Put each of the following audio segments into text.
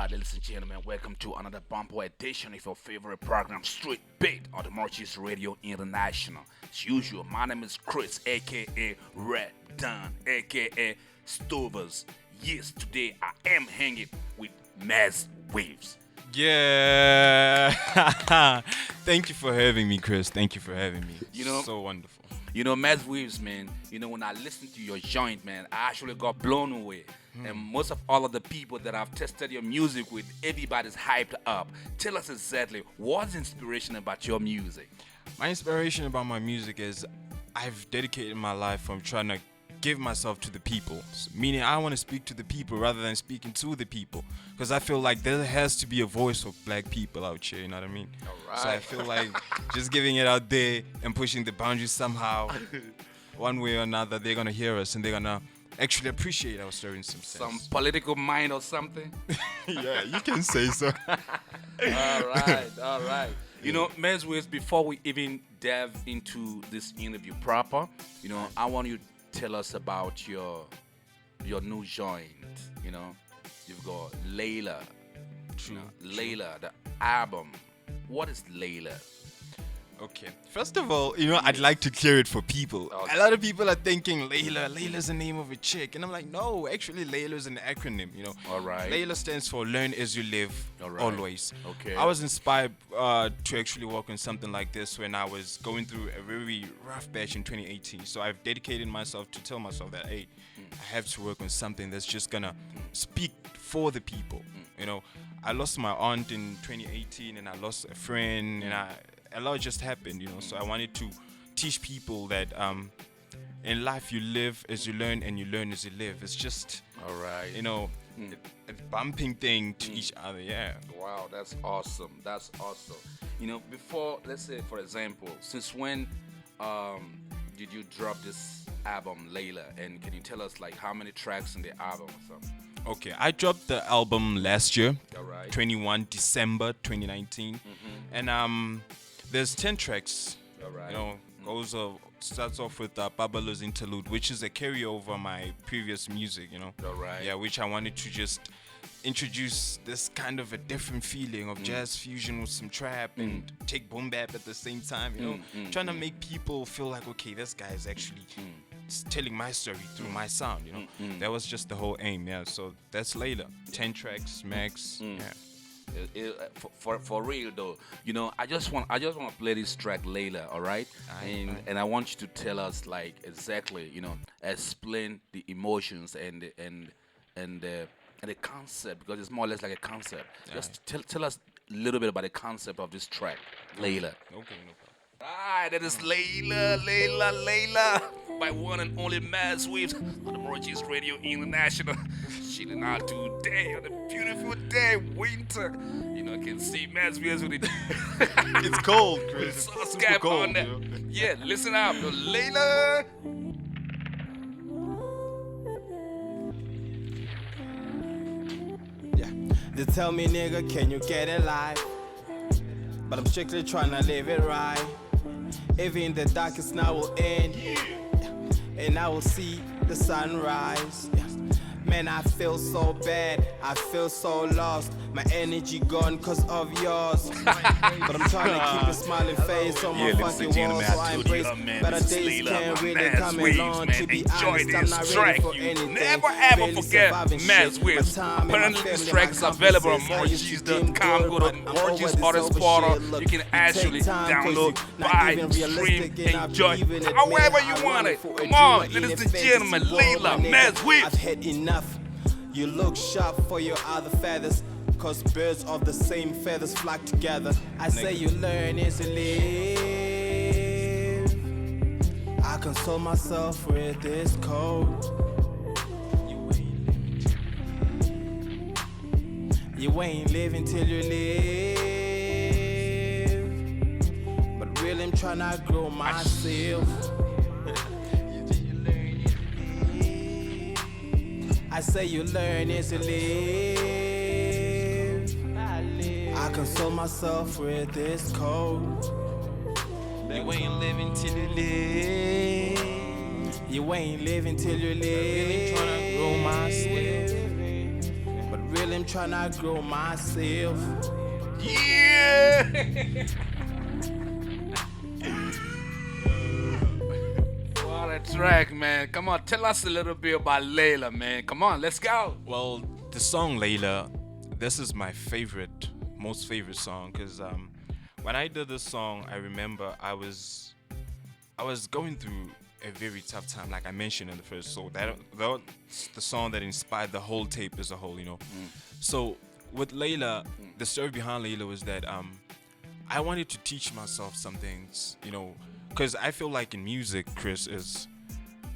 right, ladies and gentlemen, welcome to another bumper edition of your favorite program, Street Beat on the Marches Radio International. As usual, my name is Chris, aka Red Dunn, aka Stovers. Yes, today I am hanging with Maz Wavez. Yeah. Thank you for having me, Chris. Thank you for having me. So wonderful. Maz Wavez, man, when I listened to your joint, man, I actually got blown away. And most of all of the people that I've tested your music with, everybody's hyped up. Tell us exactly what's inspiration about your music. My inspiration about my music is I've dedicated my life from trying to give myself to the people, meaning I want to speak to the people rather than speaking to the people, because I feel like there has to be a voice for black people out here, you know what I mean? All right. So I feel like just giving it out there and pushing the boundaries somehow, one way or another, they're going to hear us and they're going to actually appreciate our story in some sense. Some political mind or something? Yeah, you can say so. All right. Maz Wavez, before we even delve into this interview proper, I want you to tell us about your new joint. You've got LAYLA. LAYLA, the album. What is LAYLA? Okay. First of all, I'd like to clear it for people. Okay. A lot of people are thinking LAYLA is the name of a chick. And I'm like, no, actually LAYLA is an acronym, All right. LAYLA stands for Learn As You Live, All right. Always. Okay. I was inspired to actually work on something like this when I was going through a very rough patch in 2018. So I've dedicated myself to tell myself that, hey, I have to work on something that's just going to speak for the people. I lost my aunt in 2018 and I lost a friend and a lot just happened, so I wanted to teach people that in life you live as you learn and you learn as you live. It's just, All right. a bumping thing to each other, yeah. Wow, that's awesome. Before, let's say, for example, since when did you drop this album, LAYLA? And can you tell us, like, how many tracks in the album or something? Okay, I dropped the album last year, All right. 21 December 2019. And there's 10 tracks. All right. Starts off with Babalo's Interlude, which is a carryover of my previous music, All right. Yeah, which I wanted to just introduce this kind of a different feeling of jazz fusion with some trap and take boom bap at the same time, trying to make people feel like, okay, this guy is actually telling my story through my sound, That was just the whole aim, yeah. So that's LAYLA, 10 tracks max, yeah. For real though, I just want to play this track LAYLA, all right? And I want you to tell us, like, exactly, explain the emotions and the concept, because it's more or less like a concept. Just tell us a little bit about the concept of this track, LAYLA. Okay, no problem. Right, that is LAYLA by one and only Maz Wavez on the Marches Radio International. Chilling out today on a beautiful day, winter. I can see Maz Wavez with it. It's cold, Chris. It's super cold, on that. Yeah, listen up, LAYLA. Yeah. They tell me, nigga, can you get it live? But I'm strictly trying to live it right. Even the darkest night will end, and I will see the sunrise. Man, I feel so bad, I feel so lost. My energy gone cause of yours. But I'm trying to keep a smiling face on my fucking wall, so I embrace better days can't really come along. To be honest, I'm not ready for anything. Never ever forget Maz Wavez. Apparently this track is available on Marches.com. Go to Marches Artist Portal. You can actually download, buy, stream, enjoy, however you want it. Come on, ladies and gentlemen, LAYLA, Maz Wavez. I've had enough. You look sharp for your other feathers, cause birds of the same feathers flock together. I say you learn as you live. I console myself with this code. You ain't living till you live. But really I'm tryna grow myself. I say you learn as you live. I console myself with this code. You ain't living till you live. You ain't living till you live. Really tryna grow myself. But really I'm tryna grow myself. Yeah. What a track, man. Come on, tell us a little bit about LAYLA, man. Come on, let's go. Well, the song Layla, this is my most favorite song, because when I did this song, I remember I was going through a very tough time, like I mentioned in the first. So that's the song that inspired the whole tape as a whole, you know. So with Layla, the story behind Layla was that I wanted to teach myself some things, you know, because I feel like in music, Chris, is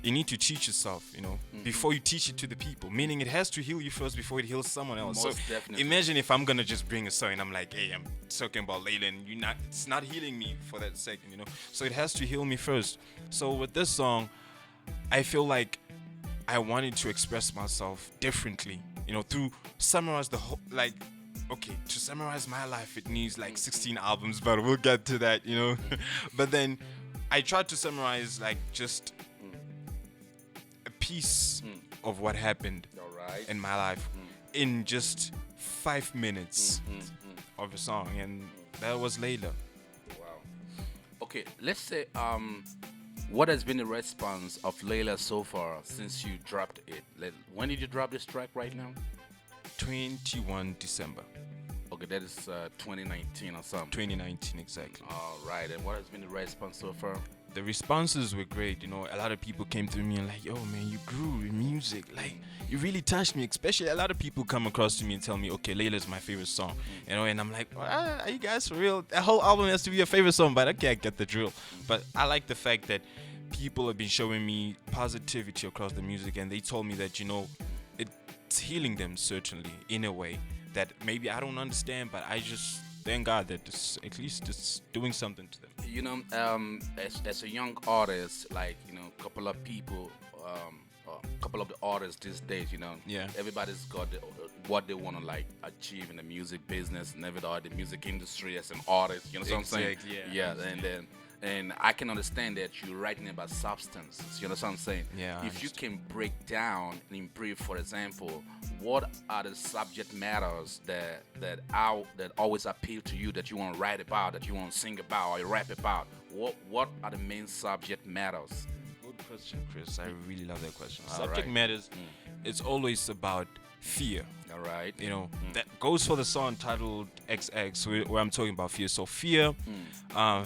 you need to teach yourself, you know, before you teach it to the people. Meaning it has to heal you first before it heals someone else. Most so definitely. imagine if I'm gonna just bring a song and I'm like, hey, I'm talking about Layla, and it's not healing me for that second, you know. So it has to heal me first. So with this song, I feel like I wanted to express myself differently, you know, through summarize the whole, like, okay, to summarize my life, it needs like 16 albums, but we'll get to that, you know. But then I tried to summarize like just a piece of what happened All right. in my life in just 5 minutes of a song, and that was Layla. Wow. Okay, let's say what has been the response of LAYLA so far since you dropped it? When did you drop this track right now? 21 December Okay, that is 2019 or something. 2019 exactly. All right, and what has been the response so far? The responses were great, you know. A lot of people came through me and like, yo man, you grew in music, like you really touched me. Especially a lot of people come across to me and tell me, okay, Layla is my favorite song, you know. And I'm like, are you guys for real? That whole album has to be your favorite song, but I can't get the drill. But I like the fact that people have been showing me positivity across the music, and they told me that, you know, it's healing them certainly in a way that maybe I don't understand, but I just thank God that at least it's doing something to them. You know, as a young artist, like, you know, a couple of people, a couple of the artists these days, you know, Yeah. everybody's got what they want to like achieve in the music business, never the music industry as an artist. You know what I'm saying? Exactly, Yeah, and I can understand that you're writing about substances. You know what I'm saying? Yeah, I If you can break down in brief, for example, what are the subject matters that always appeal to you, that you want to write about, that you want to sing about or rap about? What are the main subject matters? Good question, Chris. I really love that question. All Subject right. matters. It's always about fear. All right. You know, that goes for the song titled XX, where I'm talking about fear. So fear,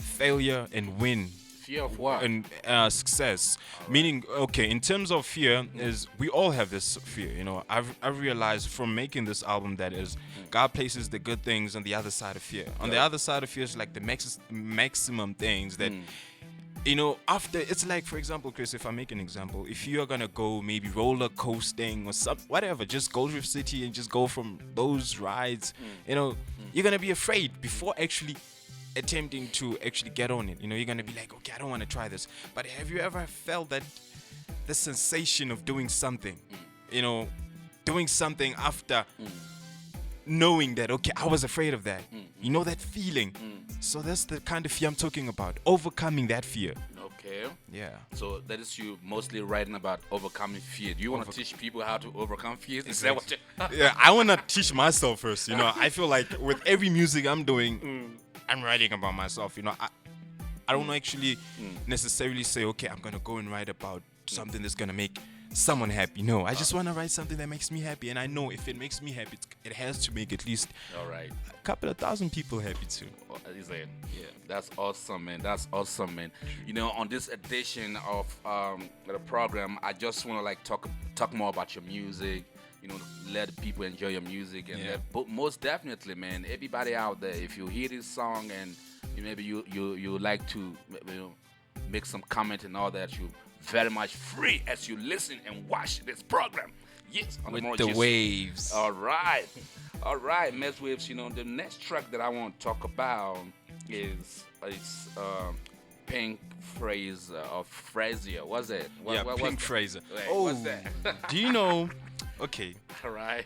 failure, and win. Fear of what? And success. Meaning, okay, in terms of fear, is we all have this fear. You know, I've realized from making this album that is God places the good things on the other side of fear. On the other side of fear is like the maximum things that. You know, after it's like, for example, Chris, if I make an example, if you are gonna go maybe roller coasting or whatever, just go to the city and just go from those rides, you know, you're gonna be afraid before actually attempting to actually get on it. You know, you're gonna be like, okay, I don't want to try this. But have you ever felt that the sensation of doing something, you know, doing something after knowing that, okay, I was afraid of that. You know that feeling. So that's the kind of fear I'm talking about. Overcoming that fear. Okay. Yeah. So that is you mostly writing about overcoming fear. Do you want to teach people how to overcome fears? Is that what you? Yeah, I want to teach myself first. You know, I feel like with every music I'm doing, I'm writing about myself. You know, I don't actually necessarily say, okay, I'm going to go and write about something that's going to make someone happy. No, I just want to write something that makes me happy. And I know if it makes me happy, it has to make at least All right. a couple of thousand people happy too. Is it? Yeah, that's awesome, man. That's awesome, man. You know, on this edition of the program, I just want to like talk more about your music. You know, let people enjoy your music, and but most definitely, man, everybody out there, if you hear this song and maybe you like to, you know, make some comment and all that, you very much free as you listen and watch this program. Yes, on With More the Gist. waves. All right, Maz Wavez. You know, the next track that I want to talk about is Pink Phrase of Frazier. What's it? Pink Fraser. Wait, Oh, what's that? do you know Okay. All right.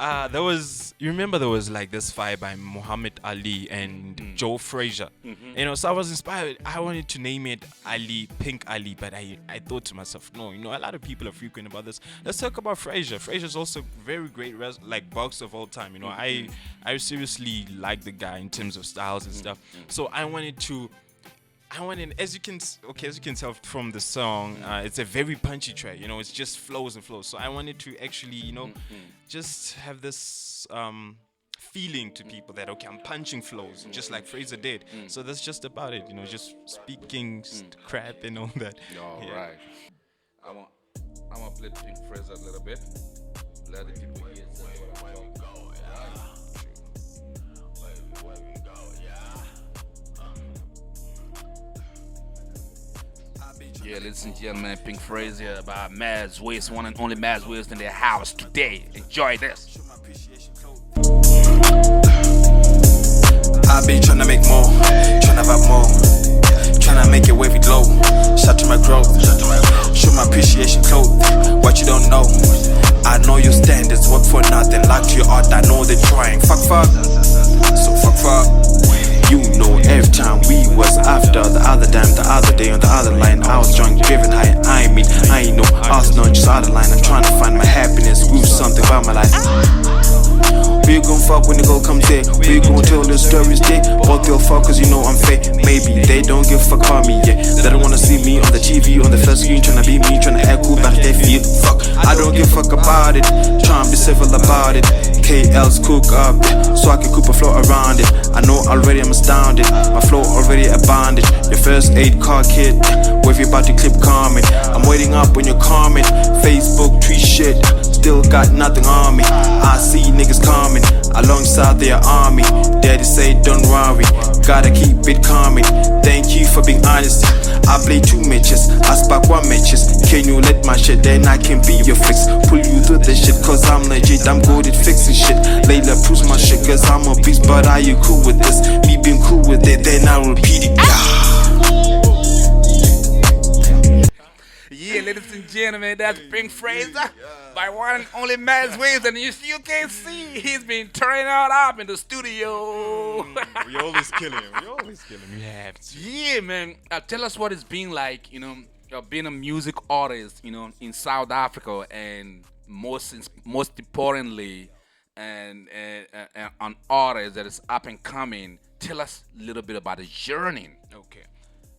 You remember there was like this fight by Muhammad Ali and Joe Frazier. You know, so I was inspired. I wanted to name it Ali, Pink Ali, but I thought to myself, no, you know, a lot of people are frequent about this. Let's talk about Frazier. Frazier's also very great, like boxer of all time. You know, I seriously like the guy in terms of styles and stuff. So I wanted, as you can tell from the song, it's a very punchy track. You know, it's just flows and flows. So I wanted to actually, you know, just have this feeling to people that okay, I'm punching flows just like Fraser did. So that's just about it. You know, just speaking crap and all that. All right. I'm gonna play Pink Fraser a little bit. Let the people hear what I'm talking about. Yeah, ladies and gentlemen, Pink Fraser by Maz Wavez, one and only Maz Wavez in their house today. Enjoy this. I be tryna make more, tryna vibe more, tryna make it wavy glow. Shout to my growth, show my appreciation cloth. What you don't know, I know your standards work for nothing. Like to your art, I know they're trying. Fuck, so fuck. You know, every time we was after the other damn, the other day on the other line, I was drunk, driven high. I ain't no Arsenal, just out of line. I'm trying to find my happiness, groove something about my life. We gon' fuck when the goal comes there. We gon' tell the stories there. Both they'll fuck cause you know I'm fake. Maybe they don't give a fuck about me, yeah. They don't wanna see me on the TV, on the first screen, tryna be me, tryna act cool, but they feel fuck. I don't give a fuck about it, tryna be civil about it. KL's cook up, yeah, so I can coop a flow around it. I know already I'm astounded, my flow already a bondage. Your first aid car kit, yeah, wave you about to clip comment. I'm waiting up when you comment. Facebook tweet shit, still got nothing on me. I see niggas coming alongside their army. Daddy say don't worry, gotta keep it coming. Thank you for being honest. I play 2 matches, I spark 1 matches. Can you let my shit, then I can be your fix. Pull you through the shit cause I'm legit, I'm good at fixing shit. Layla proves my shit cause I'm a beast, but are you cool with this? Me being cool with it, then I repeat it. Yeah, ladies and gentlemen, that's Pink Fraser by one and only Maz Wavez, and you can see he's been turning out up in the studio. We always kill him. We have to. Yeah, man. Tell us what it's been like, you know, being a music artist, you know, in South Africa, and most importantly, and an artist that is up and coming. Tell us a little bit about the journey. Okay,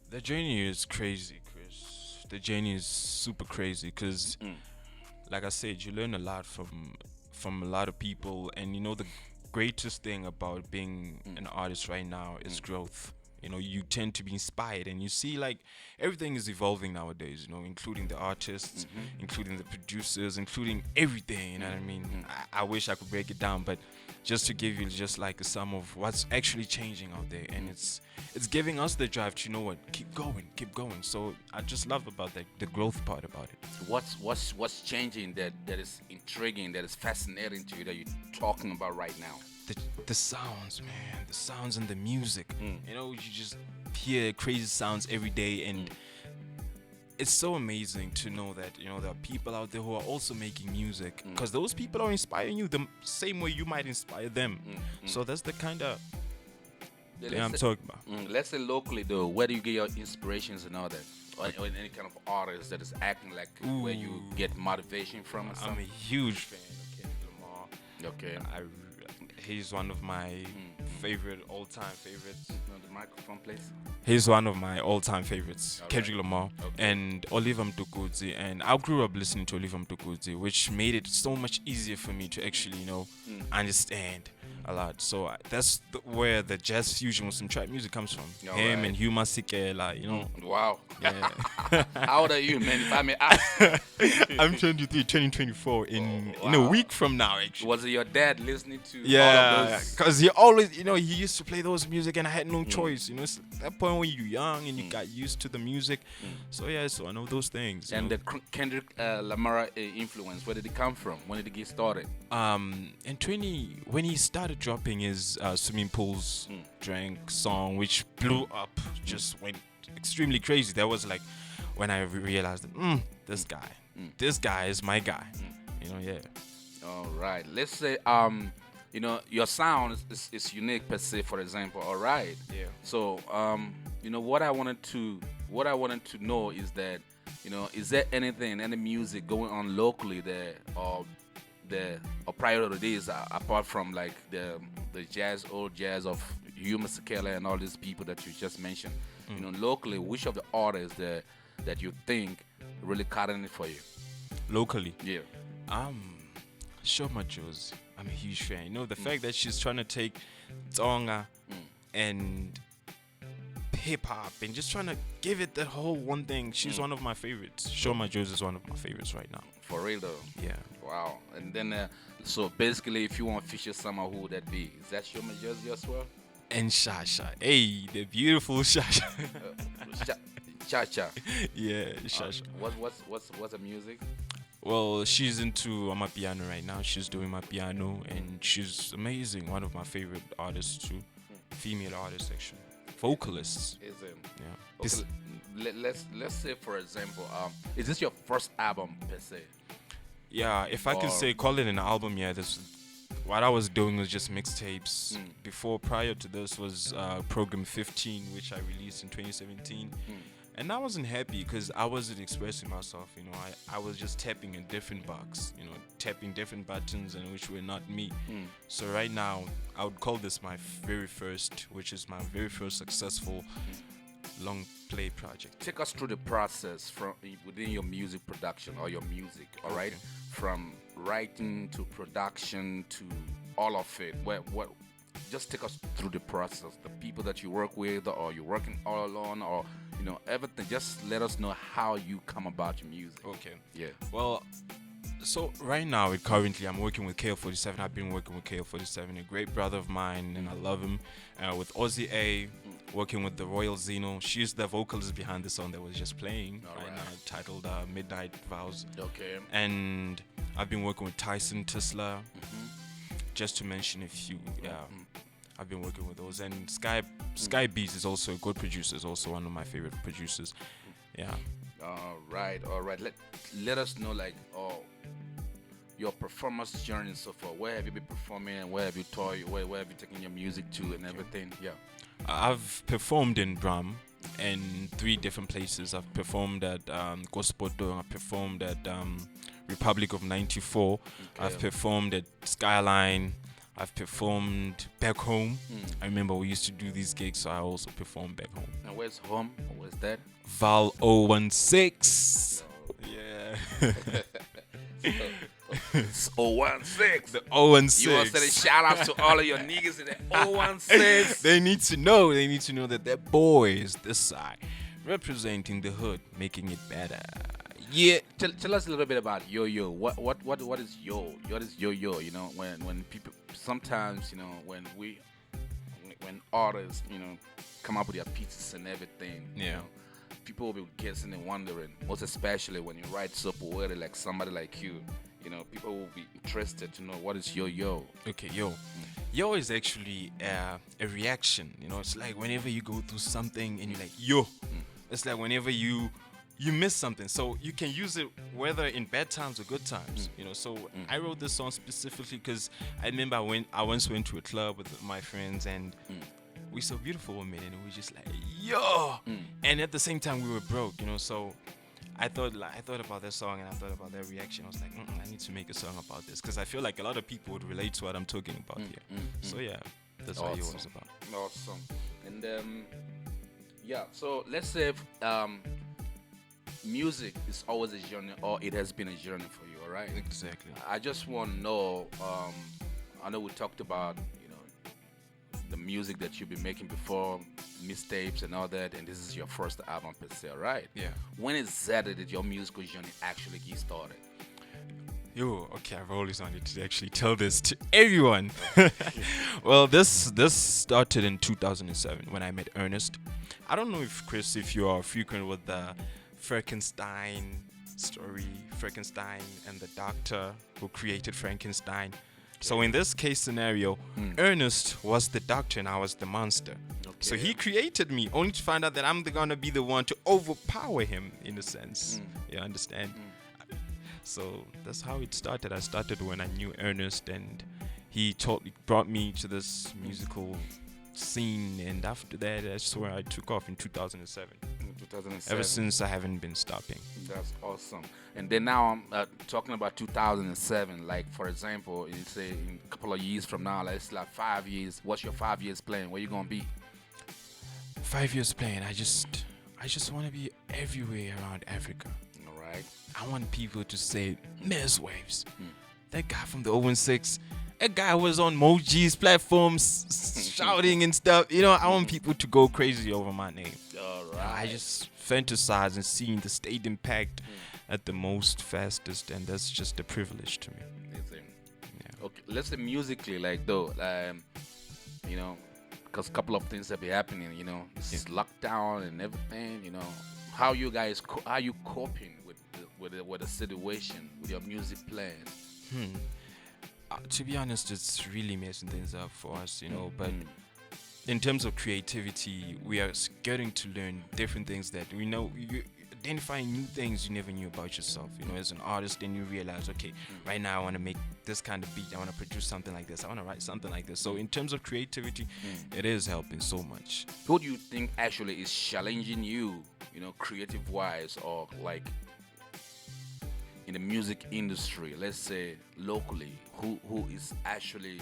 the journey is crazy, Chris. The journey is super crazy because, like I said, you learn a lot from a lot of people, and you know the greatest thing about being an artist right now is growth. You know, you tend to be inspired, and you see like everything is evolving nowadays. You know, including the artists, including the producers, including everything. You know what I mean? I wish I could break it down, but just to give you just like a sum of what's actually changing out there, and it's giving us the drive to, you know what, keep going. So I just love about that, the growth part about it. What's changing that is intriguing, that is fascinating to you, that you're talking about right now? The sounds, man, the sounds and the music. You know, you just hear crazy sounds every day, and it's so amazing to know that, you know, there are people out there who are also making music, because those people are inspiring you the same way you might inspire them. So that's the kind of thing I'm talking about. Let's say locally though, where do you get your inspirations and all that? Or any kind of artist that is acting like where you get motivation from? Or I'm a huge fan of Kendrick Lamar. Okay. He's one of my all-time favorites. The microphone, please. He's one of my all-time favorites, Kendrick Lamar, Okay. and Oliver Mtukudzi. And I grew up listening to Oliver Mtukudzi, which made it so much easier for me to actually, you know, understand a lot. So that's where the jazz fusion with some trap music comes from. Him and Hugh Masekela, you know. Wow. Yeah. How old are you, man? If I may ask. I'm 23, turning 24 in a week from now, actually. Was it your dad listening to all Yeah, of those? because he always, you know, he used to play those music, and I had no choice. You know, it's that point when you're young and you got used to the music. So yeah, so I know those things. And the Kendrick Lamar influence, where did it come from? When did it get started? When he started dropping his Swimming Pools Drank song, which blew up, just went extremely crazy. That was like when I realized that this guy is my guy. You know, yeah. All right. Let's say your sound is unique per se. For example. All right. Yeah. So what I wanted to know is that is there anything, any music going on locally there, or prior to this, apart from like the jazz, old jazz of Hugh Masekela and all these people that you just mentioned. Locally, which of the artists that you think really cutting it for you? Locally. Yeah. Shoma Josie. I'm a huge fan. The fact that she's trying to take Tonga and hip hop and just trying to give it that whole one thing. She's one of my favorites. Shoma Josie is one of my favorites right now. For real though. Yeah. Wow. And then so basically, if you want to feature someone, who would that be? Is that Shoma Josie as well? And Shasha. Hey, the beautiful Shasha. Cha-cha. Yeah, Shasha. What's the music? Well, she's into my piano right now. She's doing my piano, and she's amazing. One of my favorite artists too, female artists actually, vocalists. Is it? Yeah. Okay, let's say for example, is this your first album per se? Yeah, if I can say call it an album, yeah. This what I was doing was just mixtapes. Prior to this was Program 15, which I released in 2017. And I wasn't happy because I wasn't expressing myself. I was just tapping a different box, tapping different buttons and which were not me. So right now, I would call this my very first, which is my very first successful long play project. Take us through the process from within your music production or your music, all right? From writing to production to all of it. Just take us through the process. The people that you work with, or you're working all alone, or everything. Just let us know how you come about your music. Okay. Yeah. Well, so right now, currently, I'm working with KO47. I've been working with KO47, a great brother of mine, and I love him. With Ozzy A, working with the Royal Zeno. She's the vocalist behind the song that was just playing right now, titled Midnight Vows. Okay. And I've been working with Tyson Tisler, just to mention a few. Yeah. I've been working with those, and Sky Beatz is also a good producer. Is also one of my favorite producers. Yeah. All right. Let us know your performance journey so far. Where have you been performing, and where have you toured? Where have you taken your music to, and everything? Yeah. I've performed in Bram in 3 different places. I've performed at Gospodo. I've performed at Republic of 94. Okay. I've performed at Skyline. I've performed back home. I remember we used to do these gigs, so I also performed back home. And where's home? Where's that? Val 016. Yeah. It's 016. The 016. You want to say shout out to all of your niggas in the 016. They need to know. They need to know that their boy is this side, representing the hood, making it better. Yeah. Tell us a little bit about yo-yo. What is yo? What is yo-yo? When people sometimes when artists come up with their pieces and everything. Yeah. People will be guessing and wondering. Most especially when you write so poetic like somebody like you. People will be interested to know what is yo-yo. Okay, yo. Yo is actually a reaction. It's like whenever you go through something and you're like yo. It's like whenever you miss something, so you can use it whether in bad times or good times. So I wrote this song specifically because I remember when I once went to a club with my friends and we saw beautiful women and we were just like yo, and at the same time we were broke. So I thought about that song and I thought about their reaction. I was like, I need to make a song about this because I feel like a lot of people would relate to what I'm talking about here. So yeah, that's what Yo was about. Awesome. And so let's say music is always a journey, or it has been a journey for you, all right? Exactly. I just want to know, I know we talked about, the music that you've been making before, mixtapes and all that, and this is your first album per se, right? Yeah. When exactly did your musical journey actually get started? Yo, okay, I've always wanted to actually tell this to everyone. Well, this started in 2007 when I met Ernest. I don't know if you are frequent with the Frankenstein story, Frankenstein and the doctor who created Frankenstein. So in this case scenario, Ernest was the doctor and I was the monster. Okay. So he created me only to find out that I'm gonna be the one to overpower him in a sense. You understand? So that's how it started. I started when I knew Ernest, and he brought me to this musical scene, and after that, that's where I took off in 2007. In 2007. Ever since, I haven't been stopping. That's awesome. And then now I'm talking about 2007. Like for example, you say in a couple of years from now, like it's like 5 years. What's your 5 years plan? Where you gonna be? 5 years playing. I just want to be everywhere around Africa. All right. I want people to say Maz Wavez. That guy from the 016. That guy was on Moji's platforms shouting and stuff. You know, I want people to go crazy over my name. All right. I just fantasize and seeing the stadium packed at the most fastest, and that's just a privilege to me. Yeah. Okay, let's say musically, like though, you know, because a couple of things have been happening. You know, it's lockdown and everything. You know, how you guys are you coping with the situation with your music plan? To be honest, it's really messing things up for us, you know. But in terms of creativity, we are getting to learn different things that we know. You identifying new things you never knew about yourself. You know, as an artist, then you realize, okay, right now I want to make this kind of beat. I want to produce something like this. I want to write something like this. So in terms of creativity, it is helping so much. Who do you think actually is challenging you, you know, creative wise, or like in the music industry, let's say locally, who is actually,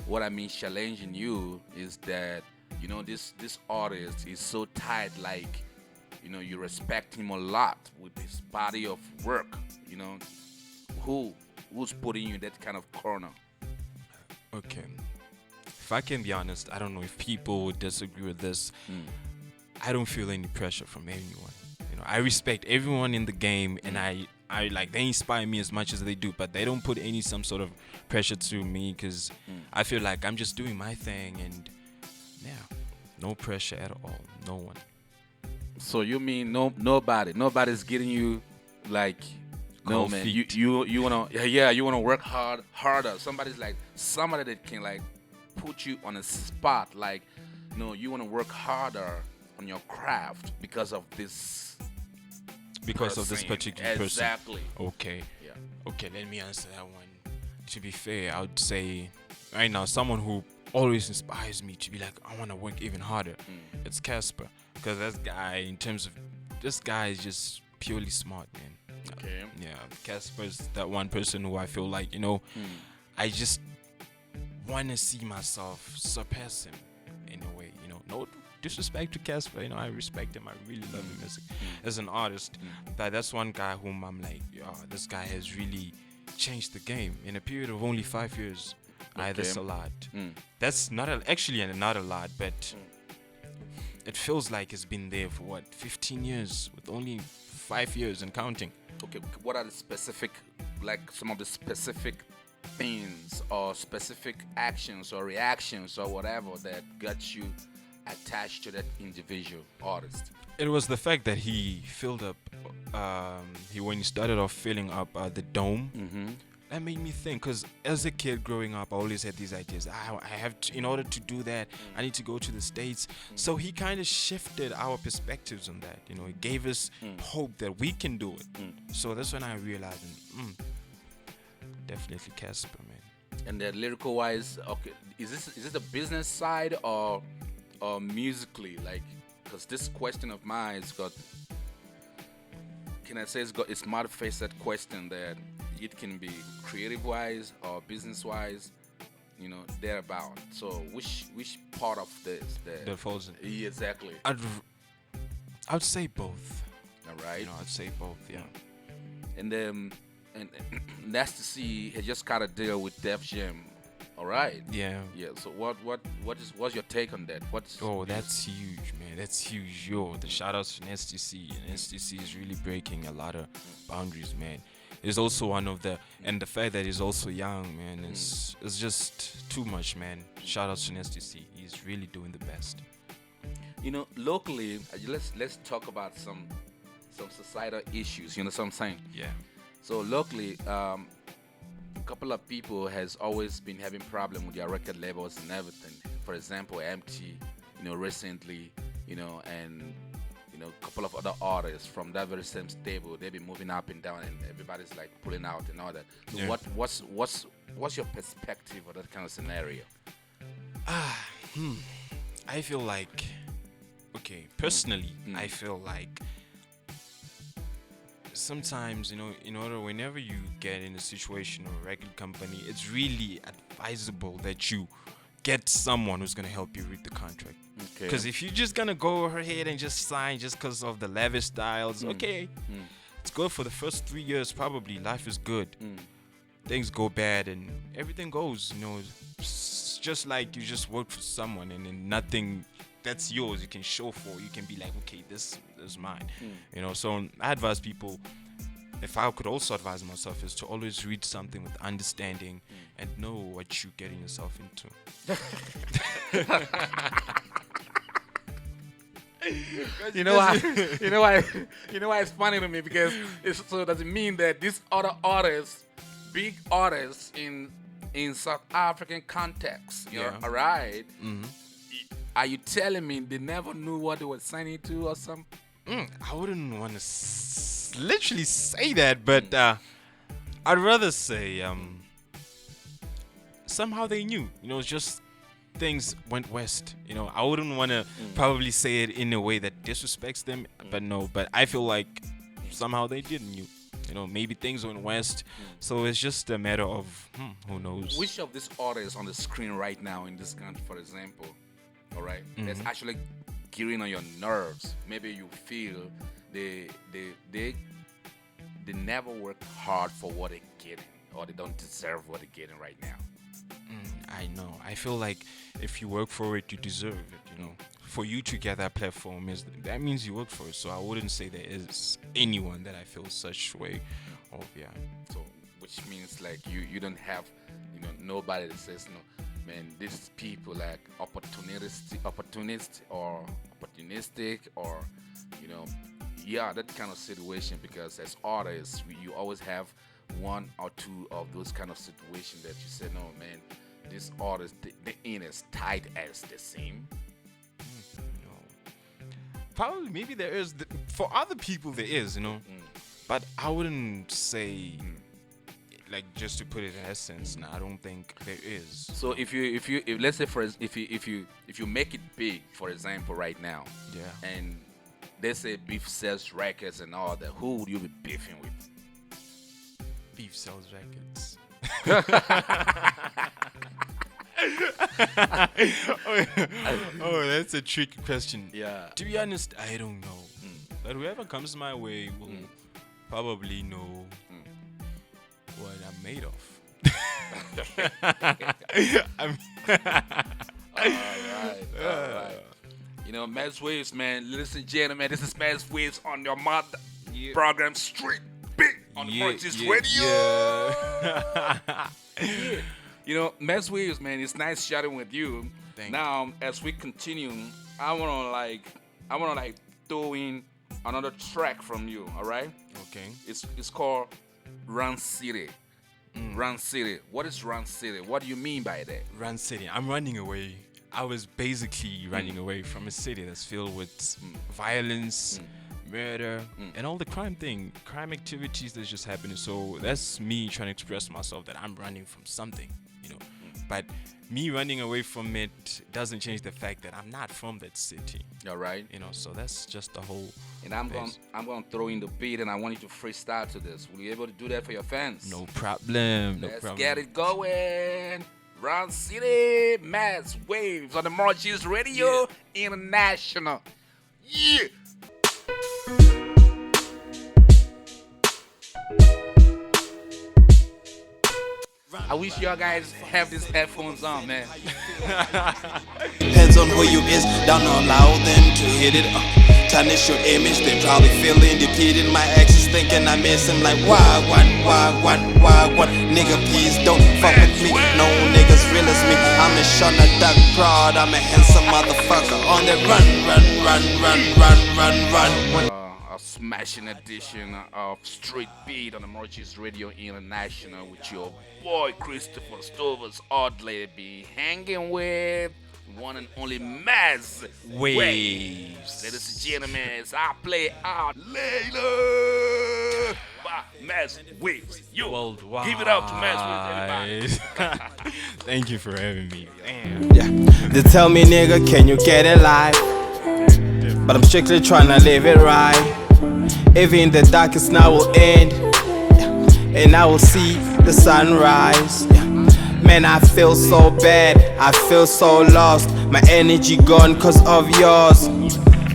what I mean challenging you is that, you know, this artist is so tight, like, you know, you respect him a lot with his body of work, you know, who's putting you in that kind of corner? Okay, if I can be honest, I don't know if people would disagree with this. I don't feel any pressure from anyone. You know, I respect everyone in the game, and I like, they inspire me as much as they do, but they don't put some sort of pressure to me, because I feel like I'm just doing my thing, and yeah, no pressure at all, no one. So you mean nobody's getting you, like, no Cold man, feet. you wanna work harder. Somebody that can like put you on a spot, like, no, you wanna work harder on your craft because of this. Because of this particular person. Exactly. Okay. Yeah. Okay, let me answer that one. To be fair, I would say right now, someone who always inspires me to be like, I want to work even harder. It's Casper, because this guy is just purely smart, man. Okay. Yeah, Casper is that one person who I feel like, you know, I just want to see myself surpass him in a way, you know. No disrespect to Casper, you know, I respect him. I really love him as an artist. But that's one guy whom I'm like, this guy has really changed the game in a period of only 5 years. That's a lot. That's not a lot, but it feels like it's been there for what, 15 years, with only 5 years and counting. Okay, what are the specific, like some of the specific things or specific actions or reactions or whatever that got you attached to that individual artist? It was the fact that he filled up, when he started off filling up the dome. That made me think, because as a kid growing up, I always had these ideas. I have to, in order to do that, I need to go to the States. So he kind of shifted our perspectives on that. You know, he gave us hope that we can do it. So that's when I realized, definitely Casper, man. And then lyrical wise, okay, is this the business side or musically, like, because this question of mine has got, can I say it's multifaceted question that it can be creative wise or business wise, you know, thereabout. So which part of this That falls in. Yeah, exactly. I'd say both. All right. You know, I'd say both. Yeah. And then and that's to see he just kind of deal with Def Jam. All right. Yeah. Yeah. So what's your take on that? That's huge, man. That's huge. The shout outs to STC, and STC is really breaking a lot of boundaries, man. He's also one of the fact that he's also young, man, it's just too much, man. Shout outs to STC. He's really doing the best. You know, locally, let's talk about some societal issues. You know what I'm saying? Yeah. So locally, a couple of people has always been having problem with their record labels and everything. For example, Empty, you know, recently, you know, and a couple of other artists from that very same stable. They be moving up and down, and everybody's like pulling out and all that. So Yeah. what's your perspective of that kind of scenario? I feel like, okay, personally, I feel like sometimes, in order, whenever you get in a situation or a record company, it's really advisable that you get someone who's gonna help you read the contract. Okay. Because if you're just gonna go ahead and just sign just because of the lavish styles, okay, it's good for the first 3 years. Probably life is good. Things go bad and everything goes. It's just like you just work for someone and then nothing that's yours you can show for. You can be like, okay, this is mine. So I advise people, if I could also advise myself, is to always read something with understanding and know what you're getting yourself into. You know why? You know why? You know why it's funny to me, because does it mean that these other artists, big artists in South African context, all right? Are you telling me they never knew what they were signing to or something? I wouldn't want to literally say that, but I'd rather say somehow they knew. It's just things went west. I wouldn't want to probably say it in a way that disrespects them, but no. But I feel like somehow they did knew. Maybe things went west. So it's just a matter of who knows. Which of these artists on the screen right now in this country, for example, all right, that's actually getting on your nerves? Maybe you feel they never work hard for what they're getting, or they don't deserve what they're getting right now. I know. I feel like if you work for it, you deserve it. For you to get that platform, that means you work for it. So I wouldn't say there is anyone that I feel such way of. Yeah. So which means like you don't have nobody that says no, man, these people like opportunistic or that kind of situation. Because as artists, you always have one or two of those kind of situations that you say, no, man, this artist, they ain't as tight as they seem. Probably, maybe there is. For other people, there is, But I wouldn't say, like, just to put it in essence. No, I don't think there is. So if let's say if you make it big, for example, right now, and they say Beef sells records and all that, who would you be beefing with? Beef sells records. Oh, that's a tricky question. Yeah. To be honest, I don't know. But whoever comes my way will probably know what I'm made of. All right. Maz Wavez, man. Ladies and gentlemen, this is Maz Wavez on your mother program, Street Big on the Artist Radio. Maz Wavez, man, it's nice chatting with you. Now, as we continue, I wanna throw in another track from you. All right? Okay. It's called Run City. Run City. What is Run City? What do you mean by that? Run City. I'm running away. I was basically running away from a city that's filled with violence, murder, and all the crime activities that's just happening. So that's me trying to express myself that I'm running from something, But me running away from it doesn't change the fact that I'm not from that city. All right. So that's just the whole. And I'm going to throw in the beat, and I want you to freestyle to this. Will you be able to do that for your fans? No problem. Let's get it going. Run City, Maz Wavez on the Marches Radio International. Yeah. I wish y'all guys have these headphones on, man. Depends on who you is, don't allow them to hit it. Tarnish your image, they probably feeling depleted. My exes thinking I miss him like why, nigga please don't fuck with me. No niggas real as me. I'm a Shona Duck Broad, I'm a handsome motherfucker on the run. A smashing edition of Street Beat on the Marches Radio International with your boy Christopher Stovers Oddly be hanging with one and only Maz Waves. Ladies and gentlemen, as I play out Layla by Maz Wavez. Yo, Worldwide. give it up to Maz Wavez, everybody. Thank you for having me. Damn. Yeah. They tell me, nigga, can you get it live? But I'm strictly trying to live it right. Even the darkest night will end, and I will see the sunrise. Man, I feel so bad, I feel so lost. My energy gone cause of yours.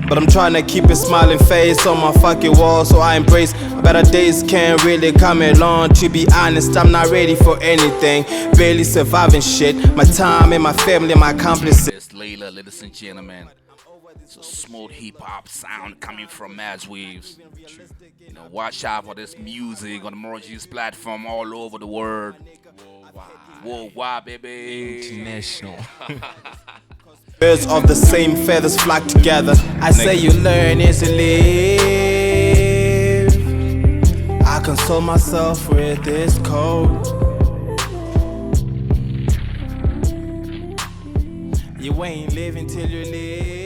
But I'm trying to keep a smiling face on my fucking wall, so I embrace better days can't really come along. To be honest, I'm not ready for anything, barely surviving shit. My time and my family, my accomplices. It's Layla, ladies and gentlemen. It's a smooth hip hop sound coming from Maz Wavez. You know, watch out for this music on the Morgis platform all over the world. Worldwide, baby. International. Birds of the same feathers flock together. I say you learn as you live. I console myself with this code. You ain't living till you live.